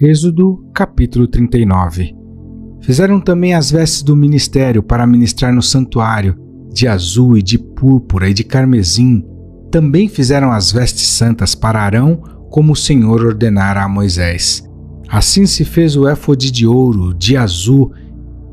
Êxodo, capítulo 39. Fizeram também as vestes do ministério para ministrar no santuário, de azul e de púrpura e de carmesim. Também fizeram as vestes santas para Arão, como o Senhor ordenara a Moisés. Assim se fez o éfode de ouro, de azul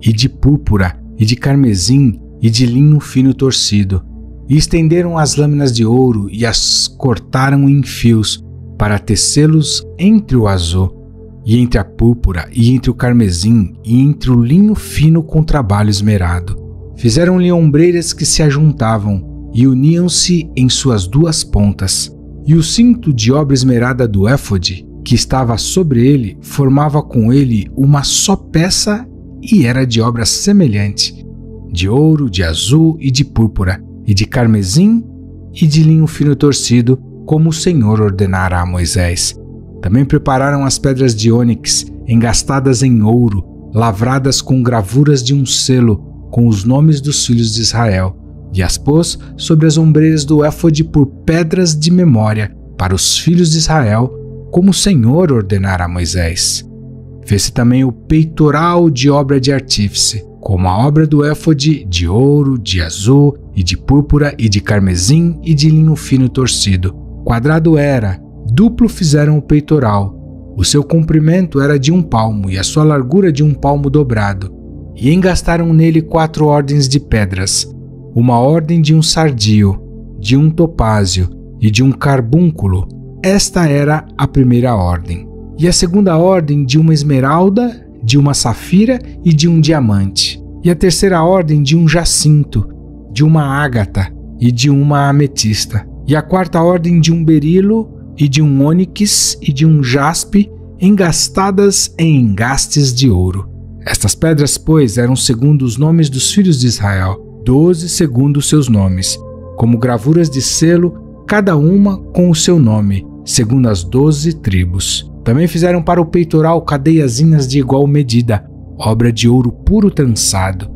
e de púrpura e de carmesim e de linho fino torcido. E estenderam as lâminas de ouro e as cortaram em fios para tecê-los entre o azul, e entre a púrpura, e entre o carmesim, e entre o linho fino com trabalho esmerado. Fizeram-lhe ombreiras que se ajuntavam, e uniam-se em suas duas pontas. E o cinto de obra esmerada do éfode, que estava sobre ele, formava com ele uma só peça, e era de obra semelhante, de ouro, de azul e de púrpura, e de carmesim, e de linho fino torcido, como o Senhor ordenara a Moisés. Também prepararam as pedras de ônix, engastadas em ouro, lavradas com gravuras de um selo, com os nomes dos filhos de Israel, e as pôs sobre as ombreiras do éfode por pedras de memória, para os filhos de Israel, como o Senhor ordenara a Moisés. Fez-se também o peitoral de obra de artífice, como a obra do éfode, de ouro, de azul, e de púrpura, e de carmesim, e de linho fino torcido. Quadrado era, duplo fizeram o peitoral. O seu comprimento era de 1 palmo e a sua largura de 1 palmo dobrado. E engastaram nele 4 ordens de pedras, uma ordem de um sardio, de um topázio e de um carbúnculo. Esta era a primeira ordem. E a segunda ordem de uma esmeralda, de uma safira e de um diamante. E a terceira ordem de um jacinto, de uma ágata e de uma ametista. E a quarta ordem de um berilo e de um ônix e de um jaspe, engastadas em engastes de ouro. Estas pedras, pois, eram segundo os nomes dos filhos de Israel, 12 segundo os seus nomes, como gravuras de selo, cada uma com o seu nome, segundo as 12 tribos. Também fizeram para o peitoral cadeiazinhas de igual medida, obra de ouro puro trançado.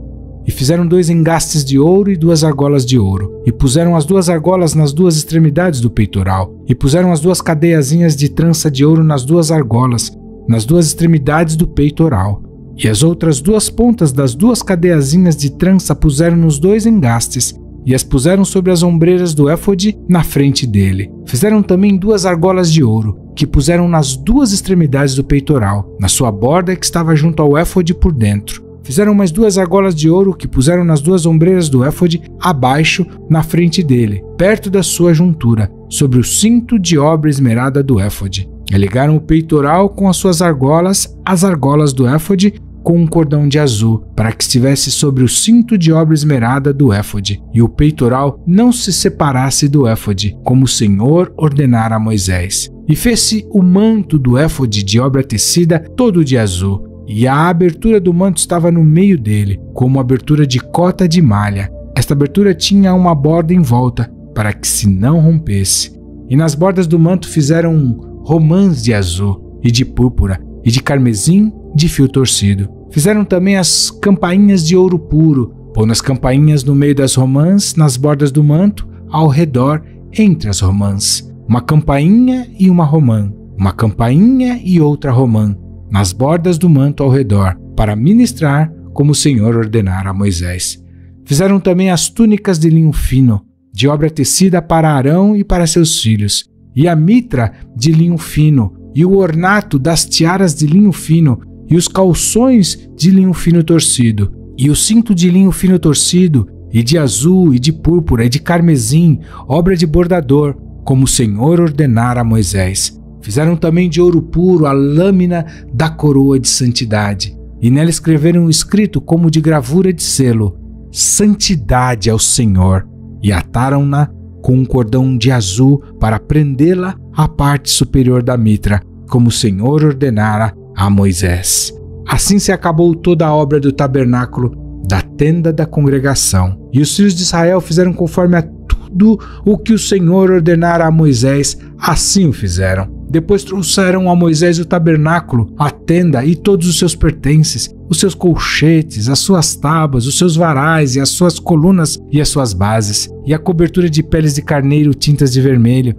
E fizeram 2 engastes de ouro e 2 argolas de ouro. E puseram as 2 argolas nas 2 extremidades do peitoral. E puseram as 2 cadeiazinhas de trança de ouro nas 2 argolas, nas 2 extremidades do peitoral. E as outras 2 pontas das 2 cadeiazinhas de trança puseram nos 2 engastes, e as puseram sobre as ombreiras do éfode na frente dele. Fizeram também 2 argolas de ouro, que puseram nas 2 extremidades do peitoral, na sua borda que estava junto ao éfode por dentro. Fizeram mais 2 argolas de ouro que puseram nas 2 ombreiras do éfode abaixo, na frente dele, perto da sua juntura, sobre o cinto de obra esmerada do éfode. E ligaram o peitoral com as suas argolas, as argolas do éfode, com um cordão de azul, para que estivesse sobre o cinto de obra esmerada do éfode, e o peitoral não se separasse do éfode, como o Senhor ordenara a Moisés. E fez-se o manto do éfode de obra tecida todo de azul, e a abertura do manto estava no meio dele, como abertura de cota de malha. Esta abertura tinha uma borda em volta, para que se não rompesse. E nas bordas do manto fizeram romãs de azul, e de púrpura, e de carmesim, de fio torcido. Fizeram também as campainhas de ouro puro, pondo as campainhas no meio das romãs, nas bordas do manto, ao redor, entre as romãs. Uma campainha e uma romã, uma campainha e outra romã, nas bordas do manto ao redor, para ministrar como o Senhor ordenara a Moisés. Fizeram também as túnicas de linho fino, de obra tecida para Arão e para seus filhos, e a mitra de linho fino, e o ornato das tiaras de linho fino, e os calções de linho fino torcido, e o cinto de linho fino torcido, e de azul, e de púrpura, e de carmesim, obra de bordador, como o Senhor ordenara a Moisés. Fizeram também de ouro puro a lâmina da coroa de santidade, e nela escreveram escrito como de gravura de selo, Santidade ao Senhor, e ataram-na com um cordão de azul para prendê-la à parte superior da mitra, como o Senhor ordenara a Moisés. Assim se acabou toda a obra do tabernáculo, da tenda da congregação. E os filhos de Israel fizeram conforme a tudo o que o Senhor ordenara a Moisés, assim o fizeram. Depois trouxeram a Moisés o tabernáculo, a tenda e todos os seus pertences, os seus colchetes, as suas tábuas, os seus varais e as suas colunas e as suas bases, e a cobertura de peles de carneiro tintas de vermelho,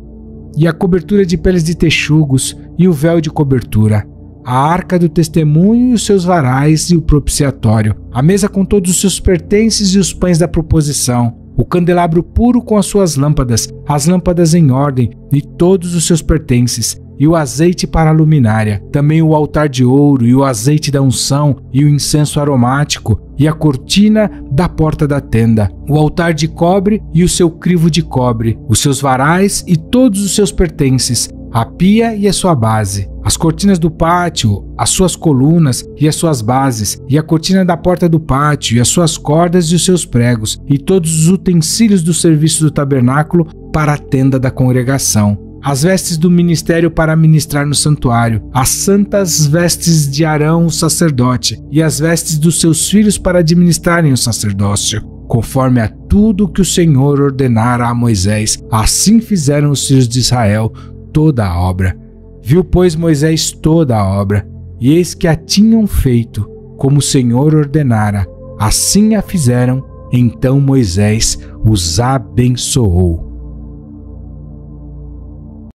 e a cobertura de peles de texugos, e o véu de cobertura. a arca do testemunho e os seus varais e o propiciatório, a mesa com todos os seus pertences e os pães da proposição, o candelabro puro com as suas lâmpadas, as lâmpadas em ordem e todos os seus pertences, e o azeite para a luminária, também o altar de ouro e o azeite da unção e o incenso aromático e a cortina da porta da tenda, o altar de cobre e o seu crivo de cobre, os seus varais e todos os seus pertences, a pia e a sua base, as cortinas do pátio, as suas colunas e as suas bases, e a cortina da porta do pátio e as suas cordas e os seus pregos, e todos os utensílios do serviço do tabernáculo para a tenda da congregação, as vestes do ministério para ministrar no santuário, as santas vestes de Arão, o sacerdote, e as vestes dos seus filhos para administrarem o sacerdócio, conforme a tudo que o Senhor ordenara a Moisés. Assim fizeram os filhos de Israel toda a obra. Viu, pois, Moisés toda a obra, e eis que a tinham feito, como o Senhor ordenara. Assim a fizeram. Então Moisés os abençoou.